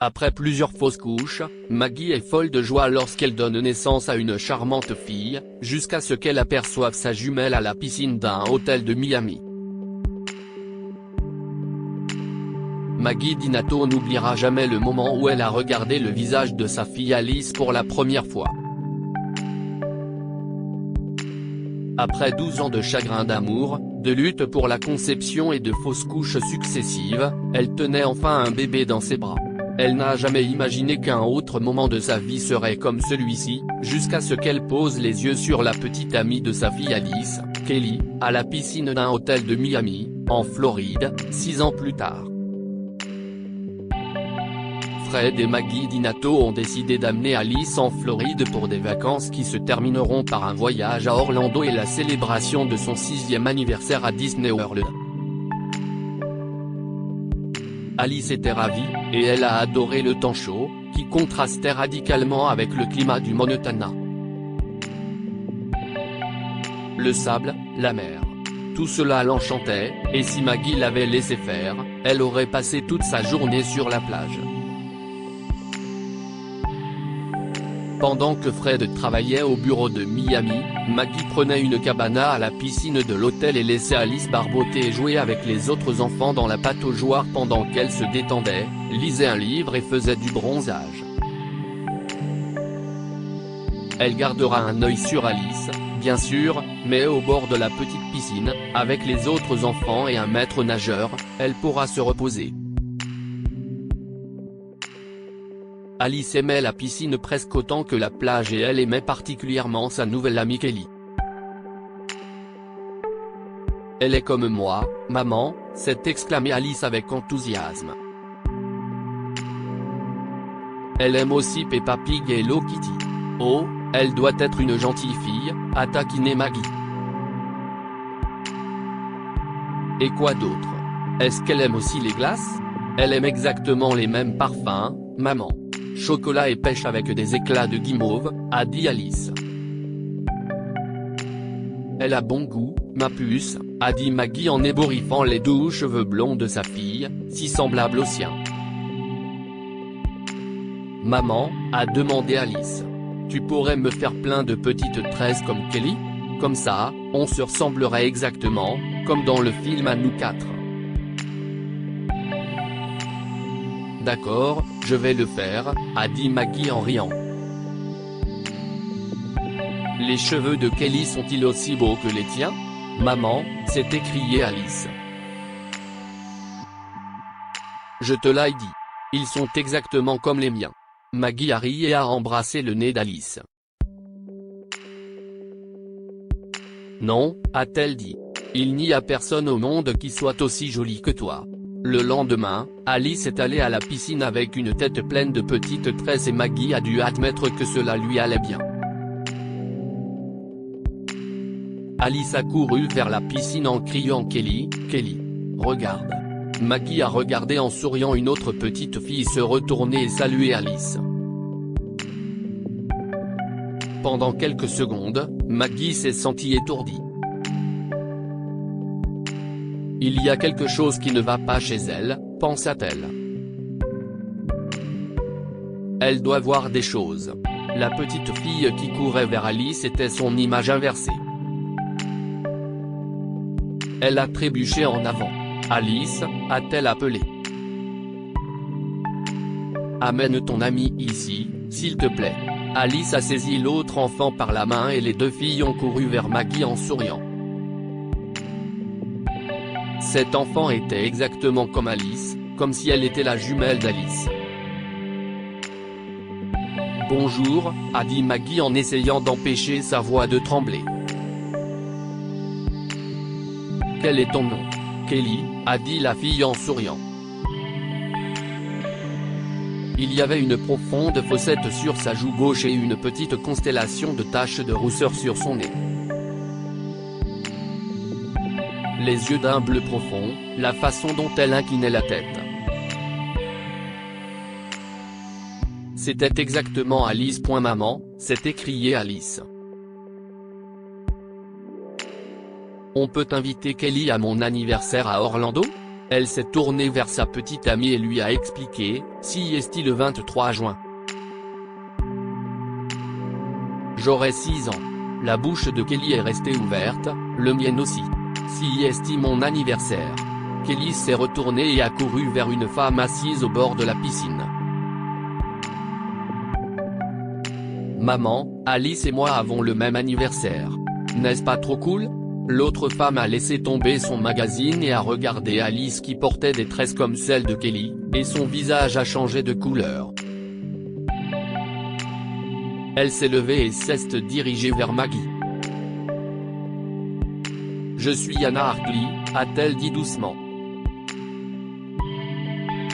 Après plusieurs fausses couches, Maggie est folle de joie lorsqu'elle donne naissance à une charmante fille, jusqu'à ce qu'elle aperçoive sa jumelle à la piscine d'un hôtel de Miami. Maggie Dinato n'oubliera jamais le moment où elle a regardé le visage de sa fille Alice pour la première fois. Après 12 ans de chagrin d'amour, de lutte pour la conception et de fausses couches successives, elle tenait enfin un bébé dans ses bras. Elle n'a jamais imaginé qu'un autre moment de sa vie serait comme celui-ci, jusqu'à ce qu'elle pose les yeux sur la petite amie de sa fille Alice, Kelly, à la piscine d'un hôtel de Miami, en Floride, 6 ans plus tard. Fred et Maggie Dinato ont décidé d'amener Alice en Floride pour des vacances qui se termineront par un voyage à Orlando et la célébration de son 6e anniversaire à Disney World. Alice était ravie, et elle a adoré le temps chaud, qui contrastait radicalement avec le climat du Montana. Le sable, la mer. Tout cela l'enchantait, et si Maggie l'avait laissé faire, elle aurait passé toute sa journée sur la plage. Pendant que Fred travaillait au bureau de Miami, Maggie prenait une cabana à la piscine de l'hôtel et laissait Alice barboter et jouer avec les autres enfants dans la pataugeoire pendant qu'elle se détendait, lisait un livre et faisait du bronzage. Elle gardera un œil sur Alice, bien sûr, mais au bord de la petite piscine, avec les autres enfants et un maître nageur, elle pourra se reposer. Alice aimait la piscine presque autant que la plage et elle aimait particulièrement sa nouvelle amie Kelly. Elle est comme moi, maman, s'est exclamée Alice avec enthousiasme. Elle aime aussi Peppa Pig et Hello Kitty. Oh, elle doit être une gentille fille, a taquiné Maggie. Et quoi d'autre? Est-ce qu'elle aime aussi les glaces? Elle aime exactement les mêmes parfums, maman. Chocolat et pêche avec des éclats de guimauve, a dit Alice. Elle a bon goût, ma puce, a dit Maggie en ébouriffant les doux cheveux blonds de sa fille, si semblables aux siens. Maman, a demandé Alice. Tu pourrais me faire plein de petites tresses comme Kelly? Comme ça, on se ressemblerait exactement, comme dans le film à nous quatre. D'accord, je vais le faire, a dit Maggie en riant. Les cheveux de Kelly sont-ils aussi beaux que les tiens? Maman, s'est écriée Alice. Je te l'ai dit. Ils sont exactement comme les miens. Maggie a ri et a embrassé le nez d'Alice. Non, a-t-elle dit. Il n'y a personne au monde qui soit aussi jolie que toi. Le lendemain, Alice est allée à la piscine avec une tête pleine de petites tresses et Maggie a dû admettre que cela lui allait bien. Alice a couru vers la piscine en criant Kelly, Kelly. Regarde. Maggie a regardé en souriant une autre petite fille se retourner et saluer Alice. Pendant quelques secondes, Maggie s'est sentie étourdie. Il y a quelque chose qui ne va pas chez elle, pensa-t-elle. Elle doit voir des choses. La petite fille qui courait vers Alice était son image inversée. Elle a trébuché en avant. Alice, a-t-elle appelé. Amène ton ami ici, s'il te plaît. Alice a saisi l'autre enfant par la main et les deux filles ont couru vers Maggie en souriant. Cet enfant était exactement comme Alice, comme si elle était la jumelle d'Alice. Bonjour, a dit Maggie en essayant d'empêcher sa voix de trembler. Quel est ton nom? Kelly, a dit la fille en souriant. Il y avait une profonde fossette sur sa joue gauche et une petite constellation de taches de rousseur sur son nez. Les yeux d'un bleu profond, la façon dont elle inclinait la tête. C'était exactement Alice. Maman, s'est écriée Alice. On peut inviter Kelly à mon anniversaire à Orlando? Elle s'est tournée vers sa petite amie et lui a expliqué, si est le 23 juin. J'aurai 6 ans. La bouche de Kelly est restée ouverte, le mien aussi. Si est mon anniversaire. Kelly s'est retournée et a couru vers une femme assise au bord de la piscine. Maman, Alice et moi avons le même anniversaire. N'est-ce pas trop cool? L'autre femme a laissé tomber son magazine et a regardé Alice qui portait des tresses comme celles de Kelly, et son visage a changé de couleur. Elle s'est levée et s'est dirigée vers Maggie. Je suis Anna Hartley, a-t-elle dit doucement.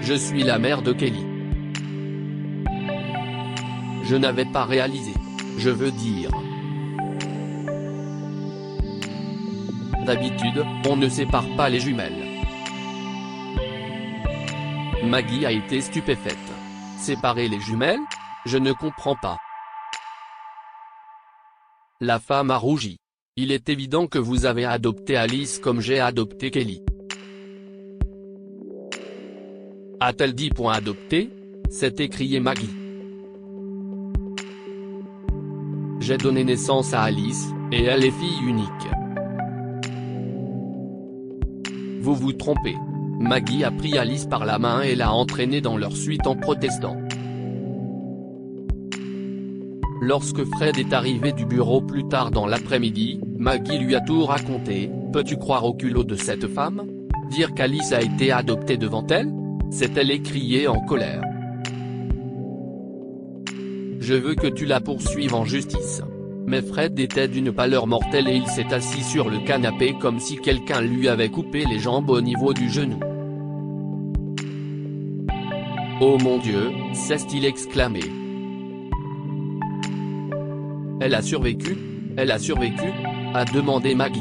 Je suis la mère de Kelly. Je n'avais pas réalisé. Je veux dire. D'habitude, on ne sépare pas les jumelles. Maggie a été stupéfaite. Séparer les jumelles? Je ne comprends pas. La femme a rougi. Il est évident que vous avez adopté Alice comme j'ai adopté Kelly. A-t-elle dit point adopté? S'est écrié Maggie. J'ai donné naissance à Alice, et elle est fille unique. Vous vous trompez. Maggie a pris Alice par la main et l'a entraînée dans leur suite en protestant. Lorsque Fred est arrivé du bureau plus tard dans l'après-midi, Maggie lui a tout raconté. Peux-tu croire au culot de cette femme? Dire qu'Alice a été adoptée devant elle? S'est-elle écriée en colère. Je veux que tu la poursuives en justice. Mais Fred était d'une pâleur mortelle et il s'est assis sur le canapé comme si quelqu'un lui avait coupé les jambes au niveau du genou. Oh mon Dieu, s'est-il exclamé. Elle a survécu? Elle a survécu? A demandé Maggie.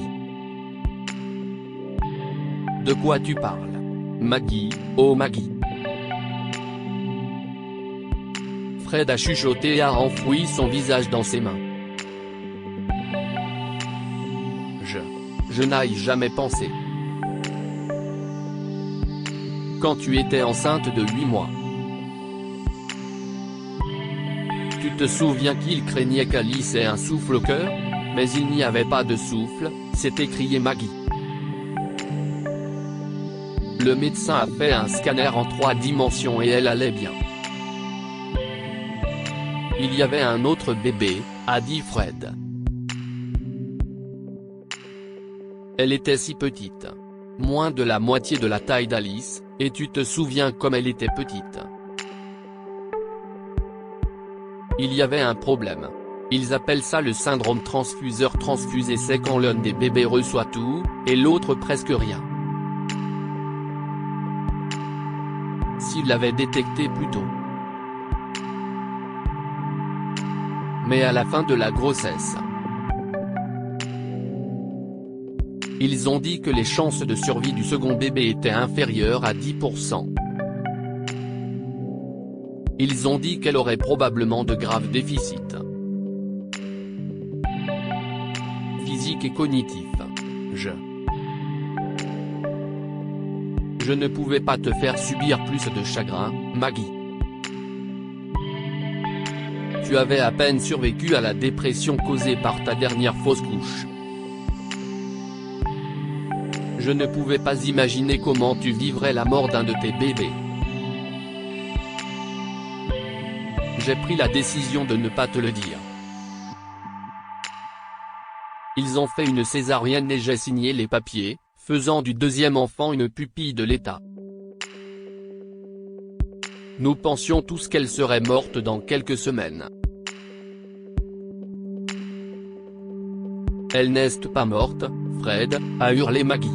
De quoi tu parles? Maggie, oh Maggie. Fred a chuchoté et a enfoui son visage dans ses mains. Je n'ai jamais pensé. Quand tu étais enceinte de 8 mois. Tu te souviens qu'il craignait qu'Alice ait un souffle au cœur? Mais il n'y avait pas de souffle, s'est écrié Maggie. Le médecin a fait un scanner en 3 dimensions et elle allait bien. Il y avait un autre bébé, a dit Fred. Elle était si petite. Moins de la moitié de la taille d'Alice, et tu te souviens comme elle était petite. Il y avait un problème. Ils appellent ça le syndrome transfuseur-transfusé, c'est quand l'un des bébés reçoit tout, et l'autre presque rien. S'il l'avait détecté plus tôt. Mais à la fin de la grossesse. Ils ont dit que les chances de survie du second bébé étaient inférieures à 10%. Ils ont dit qu'elle aurait probablement de graves déficits physiques et cognitifs. Je ne pouvais pas te faire subir plus de chagrin, Maggie. Tu avais à peine survécu à la dépression causée par ta dernière fausse couche. Je ne pouvais pas imaginer comment tu vivrais la mort d'un de tes bébés. J'ai pris la décision de ne pas te le dire. Ils ont fait une césarienne et j'ai signé les papiers, faisant du deuxième enfant une pupille de l'État. Nous pensions tous qu'elle serait morte dans quelques semaines. Elle n'est pas morte, Fred, a hurlé Maggie.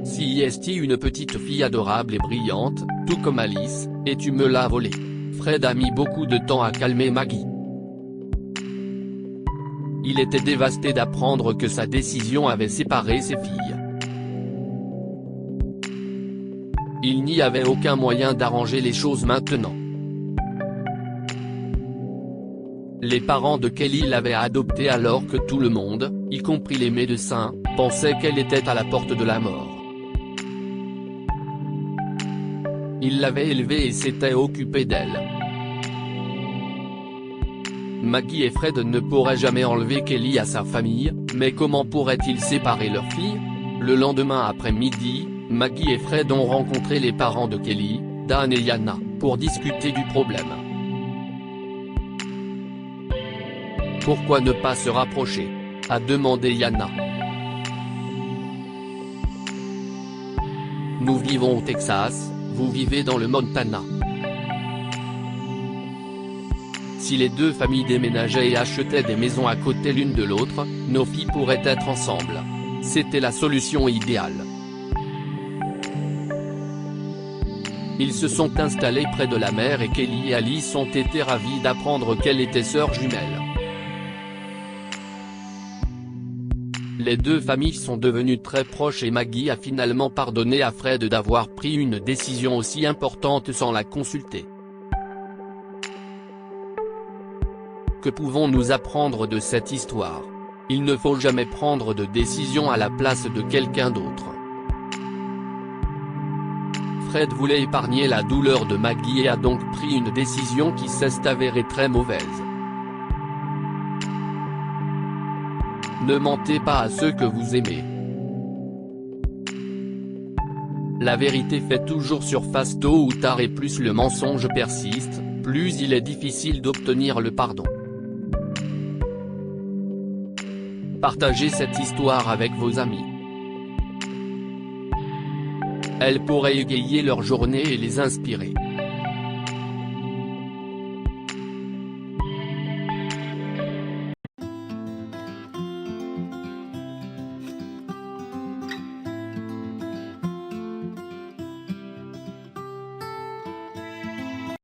Si est une petite fille adorable et brillante, tout comme Alice, et tu me l'as volée. Fred a mis beaucoup de temps à calmer Maggie. Il était dévasté d'apprendre que sa décision avait séparé ses filles. Il n'y avait aucun moyen d'arranger les choses maintenant. Les parents de Kelly l'avaient adoptée alors que tout le monde, y compris les médecins, pensait qu'elle était à la porte de la mort. Il l'avait élevée et s'était occupé d'elle. Maggie et Fred ne pourraient jamais enlever Kelly à sa famille, mais comment pourraient-ils séparer leur fille? Le lendemain après-midi, Maggie et Fred ont rencontré les parents de Kelly, Dan et Yana, pour discuter du problème. Pourquoi ne pas se rapprocher? A demandé Yana. Nous vivons au Texas, vous vivez dans le Montana. Si les deux familles déménageaient et achetaient des maisons à côté l'une de l'autre, nos filles pourraient être ensemble. C'était la solution idéale. Ils se sont installés près de la mer et Kelly et Alice ont été ravis d'apprendre qu'elle était sœur jumelle. Les deux familles sont devenues très proches et Maggie a finalement pardonné à Fred d'avoir pris une décision aussi importante sans la consulter. Que pouvons-nous apprendre de cette histoire? Il ne faut jamais prendre de décision à la place de quelqu'un d'autre. Fred voulait épargner la douleur de Maggie et a donc pris une décision qui s'est avérée très mauvaise. Ne mentez pas à ceux que vous aimez. La vérité fait toujours surface tôt ou tard et plus le mensonge persiste, plus il est difficile d'obtenir le pardon. Partagez cette histoire avec vos amis. Elle pourrait égayer leur journée et les inspirer.